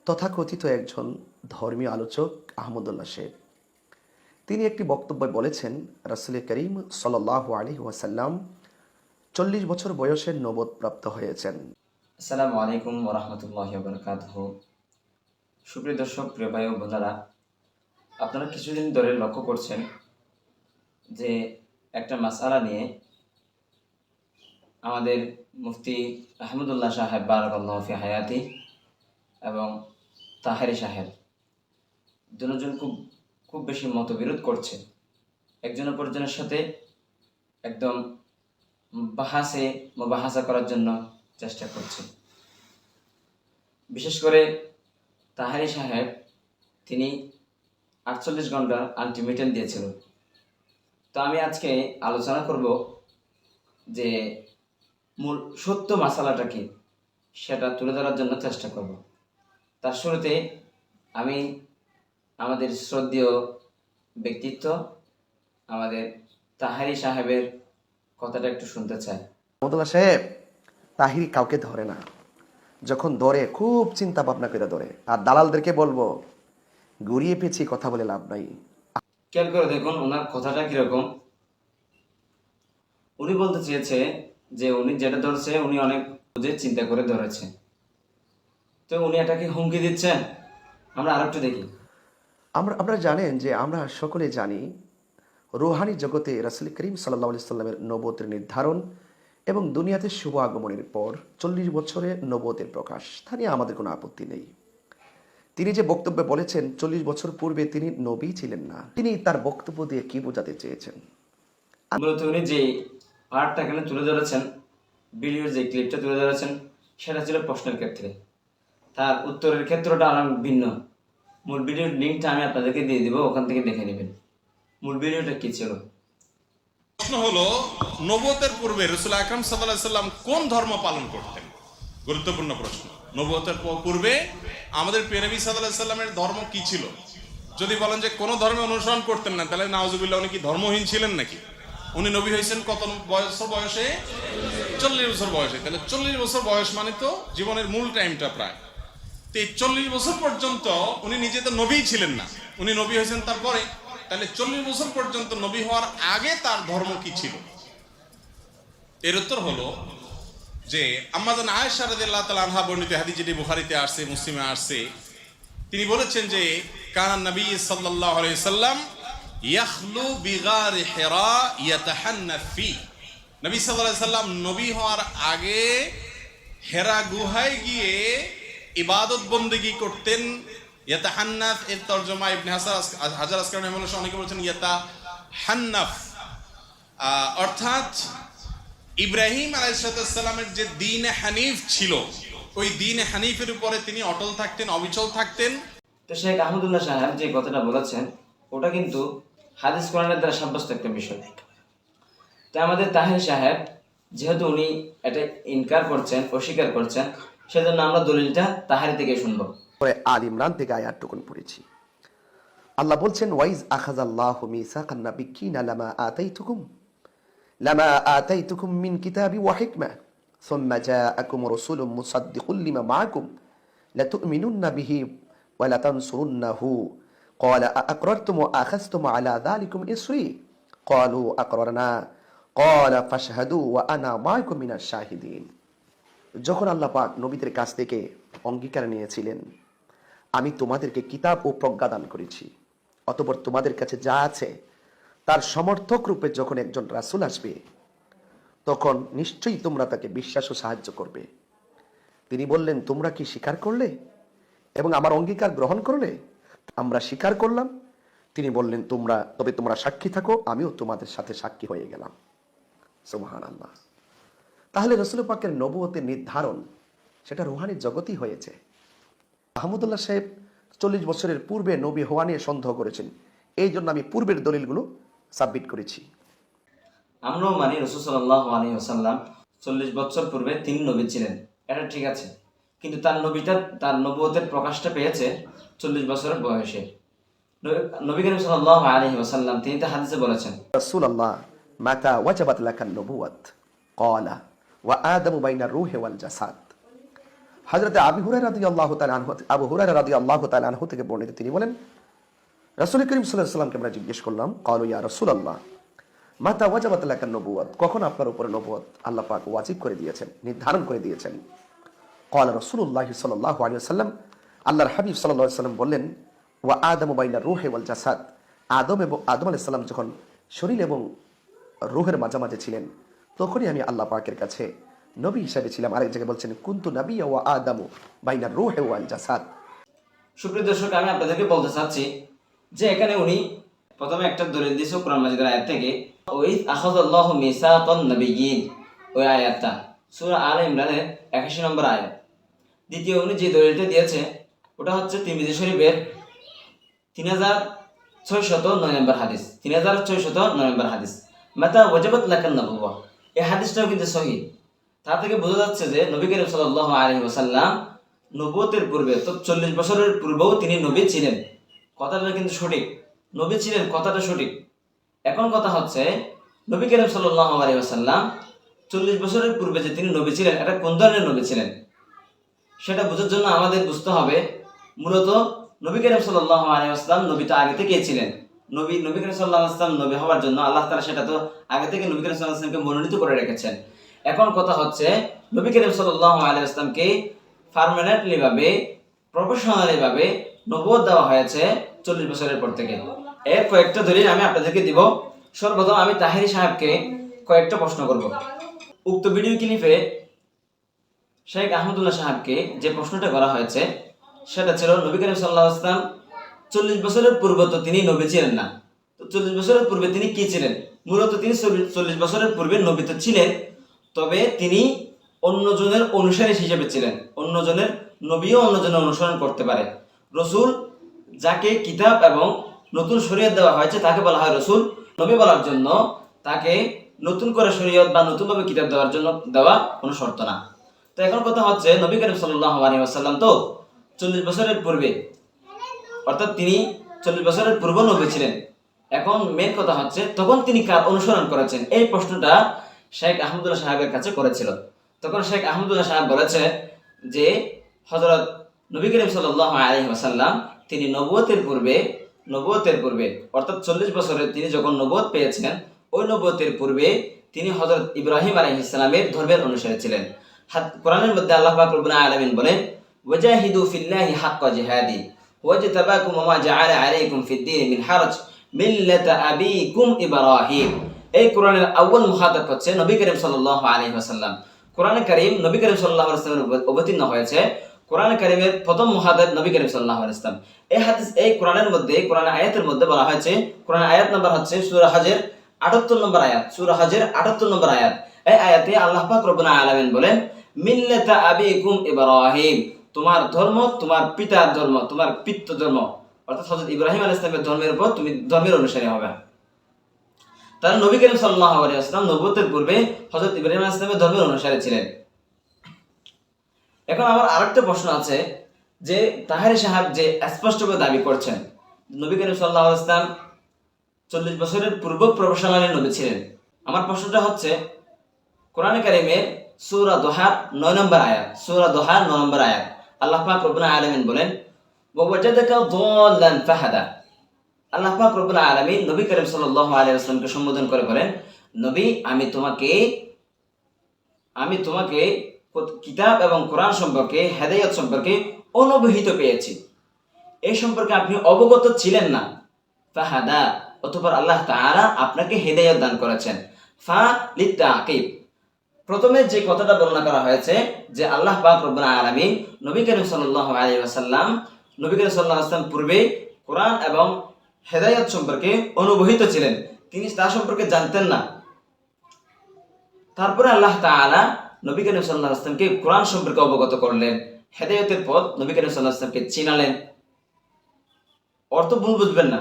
তথাকথিত একজন ধর্মীয় আলোচক আহমদুল্লাহ শেখ তিনি একটি বক্তব্যে বলেছেন, রাসূল করিম সাল্লাল্লাহু আলাইহি ওয়াসাল্লাম 40 বছর বয়সে নবুয়ত প্রাপ্ত হয়েছেন। আসসালামু আলাইকুম ওয়া রাহমাতুল্লাহি ওয়া বারাকাতুহু। সুপ্রিয় দর্শক, প্রিয় ভাই ও বোনেরা, আপনারা কিছুদিন ধরে লক্ষ্য করছেন যে একটা মাসআলা নিয়ে আমাদের মুফতি আহমদুল্লাহ সাহেব বারাকাল্লাহু ফি হায়াতি এবং তাহেরি সাহেব দুজন খুব বেশি মতবিরোধ করছে। একজন অপরজনের সাথে একদম মুবাহাসা করার জন্য চেষ্টা করছে। বিশেষ করে তাহেরি সাহেব তিনি 48 ঘন্টার আলটিমেটাম দিয়েছিল। তো আমি আজকে আলোচনা করব যে মূল সত্য মাসালাটা কি সেটা তুলে ধরার জন্য চেষ্টা করব। তার শুরুতে আমি আমাদের শ্রদ্ধেয় ব্যক্তিত্ব আমাদের তাহেরি সাহেবের কথাটা একটু শুনতে চাই। আহমদুল্লাহ সাহেব তাহিরি কাউকে ধরে না, যখন ধরে খুব চিন্তা ভাবনা করে ধরে। আর দালালদেরকে বলবো, ঘুরিয়ে পেঁচিয়ে কথা বলে লাভ নাই। খেয়াল করে দেখুন ওনার কথাটা কিরকম। উনি বলতে চেয়েছে যে উনি যেটা ধরছে উনি অনেক বুঝে চিন্তা করে ধরেছে। তো উনি এটাকে হুমকি দিচ্ছেন। আমরা আরেকটু দেখি। আপনারা জানেন যে আমরা সকলে জানি রুহানি জগতে রাসূল করিম সাল্লাল্লাহু আলাইহি সাল্লামের নবুয়তের নির্ধারণ এবং দুনিয়াতে শুভ আগমনের পর 40 বছরে নবুয়তের প্রকাশ, তা নিয়ে আমাদের কোনো আপত্তি নেই। তিনি যে বক্তব্যে বলেছেন 40 বছর পূর্বে তিনি নবী ছিলেন না, তিনি তার বক্তব্য দিয়ে কি বোঝাতে চেয়েছেন? মূলত উনি যে পার্টটা এখানে তুলে ধরেছেন, ভিডিওর যে ক্লিপটা তুলে ধরেছেন, সেটা ছিল প্রশ্নের ক্ষেত্রে। তার উত্তরের ক্ষেত্রটা অনেক ভিন্ন। মূল ভিডিওর লিঙ্কটা আমি আপনাদেরকে দিয়ে দিব, ওখান থেকে দেখে নেবেন মূল ভিডিওটা কি ছিল। প্রশ্ন হলো, নবুয়তের পূর্বে রাসূল আকরাম সাল্লাল্লাহু আলাইহি সাল্লাম কোন ধর্ম পালন করতেন? গুরুত্বপূর্ণ প্রশ্ন। নবুয়তের পূর্বে আমাদের প্রিয় নবী সাল্লাল্লাহু আলাইহি সাল্লামের ধর্ম কি ছিল? যদি বলেন যে কোন ধর্মে অনুসরণ করতেন না, তাহলে নাউজুবিল্লাহ, উনি কি ধর্মহীন ছিলেন নাকি? উনি নবী হয়েছেন কত বয়সে? 40 বছর বয়সে। তাহলে 40 বছর বয়স মানে তো জীবনের মূল টাইমটা প্রায়। তো এই 40 বছর পর্যন্ত উনি নিজে তো নবী ছিলেন না, উনি নবী হয়েছেন তারপরে। তাহলে 40 বছর পর্যন্ত নবী হওয়ার আগে তার ধর্ম কি ছিল? এর উত্তর হলো যে আম্মা জান আয়েশা রাদিয়াল্লাহু তাআলা আনহা বর্ণিত হাদিস, যেটি বুখারীতে আসছে, মুসলিমে আসছে, তিনি বলেছেন যে কানা নবী সাল্লাল্লাহু আলাইহি সাল্লাম ইয়াখলু বিগার হিরা ইয়াতাহান্নাফ ফি। নবী সাল্লাল্লাহু আলাইহি সাল্লাম নবী হওয়ার আগে হেরা গুহায় গিয়ে ইবাদত বন্দেগী করতেন। ইয়াতাহান্নাফ এর তরজমা ইবনে হাজার আসকালানি রাহিমাহুল্লাহ অনেকে বলেছেন ইয়াতাহান্নাফ, অর্থাৎ ইব্রাহিম আলাইহিস সালামের যে দ্বীনে হানিফ ছিল, ওই দ্বীনে হানিফের উপরে তিনি অটল থাকতেন, অবিচল থাকতেন। তো শেখ আহমদুল্লাহ সাহেব যে কথাটা বলেছেন ওটা কিন্তু হাদিস কোরআনের দ্বারা সাব্যস্ত একটা বিষয়। তো আমাদের তাহের সাহেব যেহেতু উনি এটা ইনকার করছেন, অস্বীকার করছেন, সেজন্য আমরা দলিলটা তাহারি থেকে শুনবো। পরে আল ইমরান থেকে আয়াতটুকুন পড়েছি। আল্লাহ বলছেন, ওয়াইজ আখাযাল্লাহু মিসাকান নাবিয়্যিনা লামা আতাইতুকুম মিন কিতাবি ওয়া হিকমা সুম্মা জাআকুম রাসূলুম মুসাদ্দিকুল লিমা মাআকুম লাতু'মিনুন্না বিহি ওয়া লাতানসুরুন্নাহু ক্বালা আ'আকরারতুম ওয়া আখাযতুম আলা যালিকুম ইসরি ক্বালু আকরারনা ক্বালা ফাশহাদু ওয়া আনা মাআকুম মিনাশ শাহিদিন। যখন আল্লাহ পাক নবীদের কাছ থেকে অঙ্গীকার নিয়েছিলেন, আমি তোমাদেরকে কিতাব ও প্রজ্ঞা দান করেছি, অতঃপর তোমাদের কাছে যা আছে তার সমর্থক রূপে যখন একজন রাসূল আসবে, তখন নিশ্চয়ই তোমরা তাকে বিশ্বাস ও সাহায্য করবে। তিনি বললেন, তোমরা কি স্বীকার করলে এবং আমার অঙ্গীকার গ্রহণ করলে? আমরা স্বীকার করলাম। তিনি বললেন, তবে তোমরা সাক্ষী থাকো, আমিও তোমাদের সাথে সাক্ষী হয়ে গেলাম। সুবহানাল্লাহ। তাহলে রাসূল পাকের নবুয়তের নির্ধারণ সেটা রুহানি জগতই হয়েছে। আহমদুল্লাহ সাহেব 40 বছরের পূর্বে নবী হওয়া নিয়ে সন্দেহ করেছেন, এই জন্য আমি পূর্বের দলিলগুলো সাবমিট করেছি। আমরাও মানি রাসূল সাল্লাল্লাহু আলাইহি ওয়াসাল্লাম 40 বছর পূর্বে তিনি নবী ছিলেন, এটা ঠিক আছে। কিন্তু তার নবুয়তের প্রকাশটা পেয়েছে 40 বছরের বয়সে। নবী করিম সাল্লাল্লাহু আলাইহি ওয়াসাল্লাম তিনি তো হাদিসে বলেছেন, রাসূলুল্লাহ মাতা ওয়াজাবাত লাকান নবুওয়াত ক্বালা ওয়া আদামু বাইনার রূহি ওয়াল জাসাদ। হযরত আবু হুরায়রা রাদিয়াল্লাহু তাআলা আনহু থেকে বর্ণিত, তিনি বলেন, রাসূল করিম সাল্লাল্লাহু আলাইহি ওয়াসাল্লামকে আমরা জিজ্ঞেস করলাম, ক্বালু ইয়া রাসূলুল্লাহ মাতা ওয়াজাবাত লাকা নবুওয়াত, কখন আপনার উপরে নবুয়ত আল্লাহ পাক ওয়াজিব করে দিয়েছেন, নির্ধারণ করে দিয়েছেন? ক্বালা রাসূলুল্লাহ সাল্লাল্লাহু আলাইহি ওয়াসাল্লাম, আল্লাহর হাবিব সাল্লাল্লাহু আলাইহি ওয়াসাল্লাম বললেন, ওয়া আদামু বাইনা রূহি ওয়াল জাসাদ, আদম আলাইহিস সালাম যখন শরীর এবং রূহের মাঝামাঝি ছিলেন, তখনই আমি আল্লাহ পাকের কাছে নবী হিসেবে ছিলাম। আরেক জায়গায় বলছেন, কুনতু নাবিয়্যা ওয়া আদামু বাইনা রূহি ওয়াল জাসাদ। সুপ্রিয় দর্শক, আমি আপনাদেরকে বলতে চাচ্ছি যে এখানে উনি প্রথমে একটা দলিল দিয়েছে কোরআন মাজিদের আয়াত থেকে, ওই আখাযাল্লাহু মিসাকান নাবিয়্যিন, ওই আয়াতটা সূরা আলে ইমরানের 81 নম্বর আয়াত। দ্বিতীয় উনি যে দলিলটা দিয়েছে ওটা হচ্ছে তিরমিজি শরীফের 3609 নম্বর হাদিস, 3609 নম্বর হাদিস, মাতা ওয়াজাবাত লাকান নবুওয়া। এই হাদিসটাও কিন্তু সহিহ। তা থেকে বোঝা যাচ্ছে যে নবী করিম সাল্লাল্লাহু আলাইহি ওয়াসাল্লাম নবুয়তের পূর্বে, তো 40 বছরের পূর্বেও তিনি নবী ছিলেন। কথাটা কিন্তু সঠিক, নবী ছিলেন, কথাটা সঠিক। এখন কথা হচ্ছে নবী করিম সাল্লাল্লাহু আলাইহি ওয়াসাল্লাম 40 বছরের পূর্বে যে তিনি নবী ছিলেন, এটা কোন ধরনের নবী ছিলেন সেটা বোঝার জন্য আমাদের বুঝতে হবে মূলত নবী করিম সাল্লাল্লাহু আলাইহি ওয়াসাল্লাম নবীটা আগে থেকেই ছিলেন। নবী করিম সাল্লাল্লাহু আলাইহি ওয়াসাল্লাম নবী হওয়ার জন্য আল্লাহ তাআলা সেটা তো আগে থেকে নবী করিম সাল্লাল্লাহু আলাইহি ওয়াসাল্লামকে মনোনীত করে রেখেছেন। এখন কথা হচ্ছে নবী করিম সাল্লাল্লাহু আলাইহি ওয়াসাল্লামকে পার্মানেন্টলি ভাবে, প্রফেশনালি ভাবে নবুয়ত দেওয়া হয়েছে 40 বছরের পর থেকে। এর কয়েকটা দলিল আমি আপনাদেরকে দিব। সর্বপ্রথম আমি তাহেরি সাহেবকে কয়েকটা প্রশ্ন করব। উক্ত ভিডিও ক্লিপে শেখ আহমদুল্লাহ সাহেবকে যে প্রশ্নটা করা হয়েছে সেটা ছিল, নবী করিম সাল্লাল্লাহু আলাইহি ওয়াসাল্লাম 40 বছরের পূর্বে তো তিনি নবী ছিলেন না, তো 40 বছরের পূর্বে তিনি কি ছিলেন? মূলত তিনি 40 বছরের পূর্বে নবী তো ছিলেন, তবে তিনি অন্যজনের অনুসারী হিসেবে ছিলেন। অন্যজনের নবীও অন্যজনের অনুসরণ করতে পারে। রসুল যাকে কিতাব এবং নতুন শরীয়ত দেওয়া হয়েছে তাকে বলা হয় রসুল। নবী বলার জন্য তাকে নতুন করে শরীয়ত বা নতুনভাবে কিতাব দেওয়ার জন্য দেওয়া কোনো শর্ত না। তো এখন কথা হচ্ছে নবী করিম সাল্লাল্লাহু আলাইহি ওয়াসাল্লাম তো 40 বছরের পূর্বে, অর্থাৎ তিনি 40 বছরের পূর্বে নবী ছিলেন। এখন মেন কথা হচ্ছে তখন তিনি কার অনুসরণ করেছেন, এই প্রশ্নটা শেখ আহমদুল্লাহ সাহেবের কাছে করেছিল। তখন শেখ আহমদুল্লাহ সাহেব বলেছে যে হযরত নবী করিম সাল্লাল্লাহু আলাইহি ওয়াসাল্লাম তিনি নবুয়তের পূর্বে অর্থাৎ 40 বছরে তিনি যখন নবুয়ত পেয়েছেন, ওই নবুয়তের পূর্বে তিনি হযরত ইব্রাহিম আলাইহিস সালামের ধর্মের অনুসারী ছিলেন। কোরআনের মধ্যে আল্লাহ পাক রব্বুল আলামিন বলেন, ওয়াজাহিদু ফিল্লাহি হাক্কা জিহাদি ওয়াজতাবাকুম ওয়া মা জাআলা আলাইকুম ফিদ-দীন মিন হারাজ মিল্লাতা আবিকুম ইব্রাহিম। এই কোরআনের আউয়াল মুখাতাব হচ্ছে নবী করিম সাল্লাল্লাহু আলাইহি ওয়াসাল্লাম। কোরআনে কারীম নবী করিম সাল্লাল্লাহু আলাইহি ওয়াসাল্লামের অবতীর্ণ হয়েছে। কোরআনে কারীমের প্রথম মুখাতাব নবী করিম সাল্লাল্লাহু আলাইহি ওয়াসাল্লাম। এই হাদিস, এই কোরআনের মধ্যে, কোরআন আয়াতের মধ্যে বলা হয়েছে, কোরআন আয়াত নাম্বার হচ্ছে সূরা হজের 78 নম্বর আয়াত, সূরা হজের 78 নম্বর আয়াত। এই আয়াতে আল্লাহ পাক রব্বুল আলামিন বলেন, মিল্লাতা আবিকুম ইব্রাহিম, তোমার ধর্ম, তোমার পিতার ধর্ম, তোমার পিতৃ ধর্ম, অর্থাৎ হযরত ইব্রাহিম আলাইহিস সালামের ধর্মের উপর তুমি ধর্মের অনুসারী হবে। তাহলে নবী করিম সাল্লাল্লাহু আলাইহি ওয়াসাল্লাম নবুয়তের পূর্বে হযরত ইব্রাহিম আলাইহিস সালামের ধর্মের অনুসারী ছিলেন। এখন আমার আরেকটা প্রশ্ন আছে যে তাহেরি সাহেব যে স্পষ্টভাবে দাবি করছেন নবী করিম সাল্লাল্লাহু আলাইহি ওয়াসাল্লাম 40 বছরের পূর্ব প্রফেশনালি নবী ছিলেন। আমার প্রশ্নটা হচ্ছে কোরআনে কারীমের সূরা দোহার 9 নম্বর আয়াত, সূরা দোহার 9 নম্বর আয়াত আল্লাহ পাক রব্বুল আলামিন বলেন, ওয়া ওয়াজাদাকা দাল্লান ফাহাদা। আল্লাহ পাক রব্বুল আলামিন নবী করিম সাল্লাল্লাহু আলাইহি ওয়াসাল্লামকে সম্বোধন করে বলেন, নবী আমি তোমাকে কিতাব এবং কোরআন সম্পর্কে, হেদায়েত সম্পর্কে অনবহিত পেয়েছি, এই সম্পর্কে আপনি অবগত ছিলেন না। ফাহাদা, অতঃপর আল্লাহ তাআলা আপনাকে হেদায়েত দান করেছেন। ফা লিতাকিব, প্রথমে যে কথাটা বর্ণনা করা হয়েছে যে আল্লাহ পাক রব্বুল আলামিন নবী করিম সাল্লাল্লাহু আলাইহি ওয়াসাল্লাম পূর্বে কোরআন এবং হেদায়েত সম্পর্কে অনবহিত ছিলেন, তিনি তা সম্পর্কে জানতেন না। তারপরে আল্লাহ তাআলা নবী করিম সাল্লাল্লাহু আলাইহি ওয়াসাল্লামকে কোরআন সম্পর্কে অবগত করলেন, হেদায়েতের পথ নবী করিম সাল্লাল্লাহু আলাইহি ওয়াসাল্লামকে চিনালেন। অর্থ ভুল বুঝবেন না।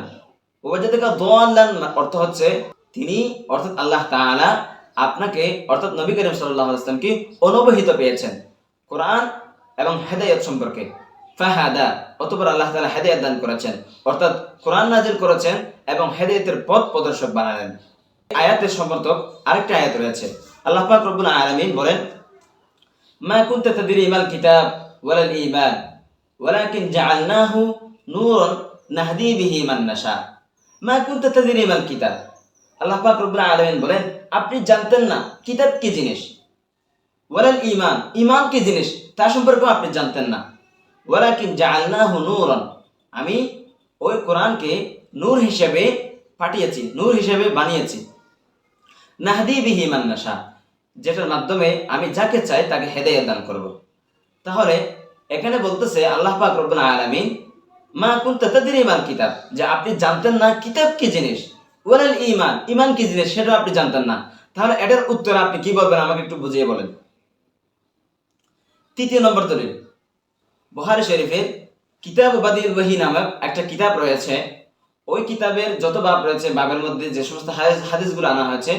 ওয়াজাদাকা দাল্লান অর্থ হচ্ছে তিনি, অর্থাৎ আল্লাহ তাআলা আপনাকে, অর্থাৎ নবী করিম সাল্লাল্লাহু আলাইহি ওয়াসাল্লামকে অনবহিত পেয়েছেন কোরআন এবং হেদায়েত সম্পর্কে। ফাহাদা, অতঃপর আল্লাহ তাআলা হেদায়েত দান করেছেন, অর্থাৎ কোরআন নাযিল করেছেন এবং হেদায়েতের পথ প্রদর্শক বানালেন। আয়াতের সমর্থক আরেকটা আয়াত রয়েছে। আল্লাহ পাক রব্বুল আলামিন বলেন, মা কুনতা তাদরি মাল কিতাব ওয়ালাল ঈমান ওয়ালাকিন জাআলনাহু নূরান নাহদি বিহি মান নাশা মা কুনতা তাদরি মাল কিতাব। আল্লাহ পাক রব্বুল আলামিন বলেন, আপনি জানতেন না কিতাব কি জিনিস, ওয়ালাল ঈমান, ঈমান কি জিনিস তা সম্পর্কেও আপনি জানতেন না। ওয়ালাকিন জাআলনাহু নূরান, আমি ওই কোরআনকে নূর হিসেবে পাঠিয়েছি, নূর হিসেবে বানিয়েছি। নাহদি বিহি মান নাশা, যেটার মাধ্যমে আমি যাকে চাই তাকে হেদায়েত দান করব। তাহলে এখানে বলতেছে আল্লাহ পাক রব্বুল আলামিন, মা কুনতা তাদরি মাল কিতাব, যে আপনি জানতেন না কিতাব কি জিনিস, ওয়ালাল ঈমান, ঈমান কি জিনিস সেটা আপনি জানতেন না। তাহলে এটার উত্তর আপনি কি বলবেন আমাকে একটু বুঝিয়ে বলেন। তৃতীয় নম্বর দলিল, বুখারী শরীফের কিতাব বাদিল ওয়াহি নামক একটা কিতাব রয়েছে। ওই কিতাবের যত বাব রয়েছে, বাবের মধ্যে যে সমস্ত হাদিসগুলো আনা হয়েছে,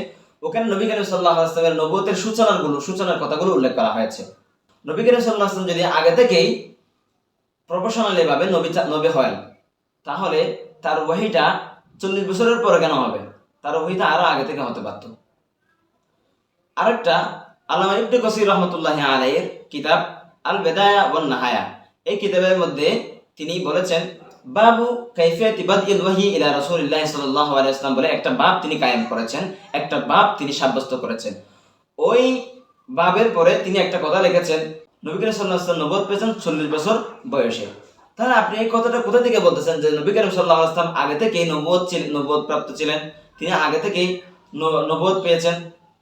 ওখানে নবী করিম সাল্লাল্লাহু আলাইহি ওয়াসাল্লামের নবুয়তের সূচনার কথাগুলো উল্লেখ করা হয়েছে। নবী করিম সাল্লাল্লাহু আলাইহি ওয়াসাল্লাম যদি আগে থেকেই প্রফেশনালি ভাবে নবী হয়, তাহলে তার ওয়াহিটা 40 বছরের পরে কেন হবে? তার ওয়াহিটা আরো আগে থেকে হতে পারত। আরেকটা, আল্লামা ইবনে কাসির রাহমাতুল্লাহি আলাইহির কিতাব আল বিদায়া ওয়ান নাহায়া, এই কিতাবের মধ্যে তিনি বলেছেন, বাবু কাইফিয়াতি বাদিল ওয়াহি ইলা রাসূলিল্লাহ সাল্লাল্লাহু আলাইহি ওয়াসাল্লাম বলে একটা বাব তিনি কায়েম করেছেন, একটা বাব তিনি সাব্যস্ত করেছেন। ওই বাবের পরে তিনি একটা কথা লিখেছেন, নবী করিম সাল্লাল্লাহু আলাইহি ওয়াসাল্লাম নবুয়ত পেয়েছেন 40 বছর বয়সে। তাহলে আপনি এই কথাটা কোথা থেকে বলতেছেন যে নবী করিম সাল্লাল্লাহু আলাইহি ওয়াসাল্লাম আগে থেকেই নবুয়ত প্রাপ্ত ছিলেন, তিনি আগে থেকেই নবুয়ত পেয়েছেন?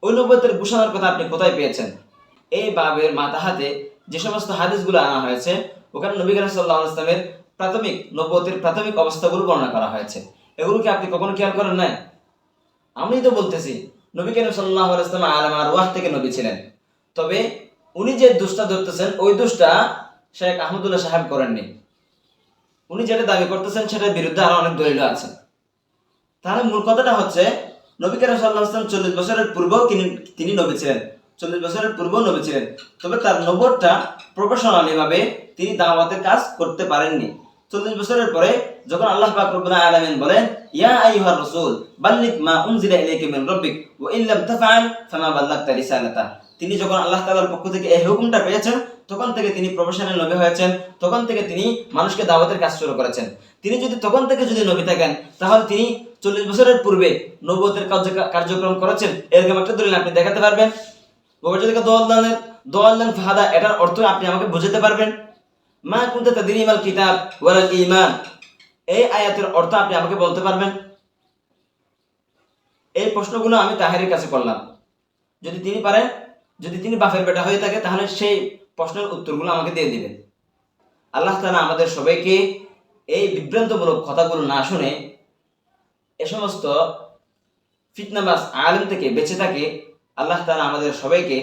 ওই নবুয়তের ঘোষণার কথা আপনি কোথায় পেয়েছেন? এই বাবের মাতাহাতে যে সমস্ত হাদিসগুলো আনা হয়েছে, ওখানে নবী করিম সাল্লাল্লাহু আলাইহি ওয়াসাল্লামের নবুয়তের প্রাথমিক অবস্থাগুলো বর্ণনা করা হয়েছে। এগুলো কি আপনি কখনো খেয়াল করেন না? আমি তো বলতেছি নবী করিম সাল্লাল্লাহু আলাইহি ওয়াসাল্লাম আলাম আরওয়াহ থেকে নবী ছিলেন, তবে উনি যে দোষটা ধরতেছেন ওই দোষটা শেখ আহমদুল্লাহ সাহেব করেননি। উনি যেটা দাবি করতেছেন সেটার বিরুদ্ধে আরো অনেক দলিল আছে। তাহলে মূল কথাটা হচ্ছে, নবী করিম সাল্লাল্লাহু আলাইহি ওয়াসাল্লাম 40 বছরের পূর্বেও তিনি নবী ছিলেন, 40 বছরের পূর্বেও নবী ছিলেন, তবে তার নবুয়তটা প্রফেশনালি ভাবে তিনি দাওয়াতের কাজ করতে পারেননি। 40 বছরের পরে যখন আল্লাহ পাক রব্বুল আলামিন বলেন, ইয়া আইয়ুহার রাসূল বাল্লিগ মা উনজিলা ইলাইকা মিন রাব্বিক ওয়া ইন লাম তাফআল ফামা বাল্লাগতা রিসালাতা, তিনি যখন আল্লাহ তাআলার পক্ষ থেকে এই হুকুমটা পেয়েছেন, তখন থেকে তিনি প্রফেশনাল নবী হয়েছেন, তখন থেকে তিনি মানুষকে দাওয়াতের কাজ শুরু করেছেন। তিনি যদি তখন থেকে নবী থাকেন, তাহলে তিনি 40 বছরের পূর্বে নবুয়তের কার্যক্রম করেছেন, এরকম একটা দলিল আপনি দেখাতে পারবেন? ওয়াজাদাকা দাল্লান ফাহাদা, এটার অর্থ আপনি আমাকে বুঝাতে পারবেন? মা কুনতা তাদরি মাল কিতাব ওয়ালাল ঈমান, এই আয়াতের অর্থ আপনি আমাকে বলতে পারবেন? এই প্রশ্নগুলো আমি তাহেরের কাছে করলাম। যদি তিনি পারেন, যদি তিনি বাপের বেটা হয়ে থাকে, তাহলে সেই প্রশ্নের উত্তরগুলো আমাকে দিয়ে দিবেন। আল্লাহ তাআলা আমাদের সবাইকে এই বিভ্রান্তমূলক কথাগুলো না শুনে এ সমস্ত ফিতনাবাজ আলেম থেকে বেঁচে থাকে আল্লাহ তাআলা আমাদের সবাইকে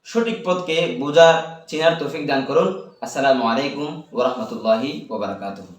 সঠিক পথকে বোঝার, চেনার তৌফিক দান করুন। আসসালামু আলাইকুম ওয়া রাহমাতুল্লাহি ওয়া বারাকাতুহু।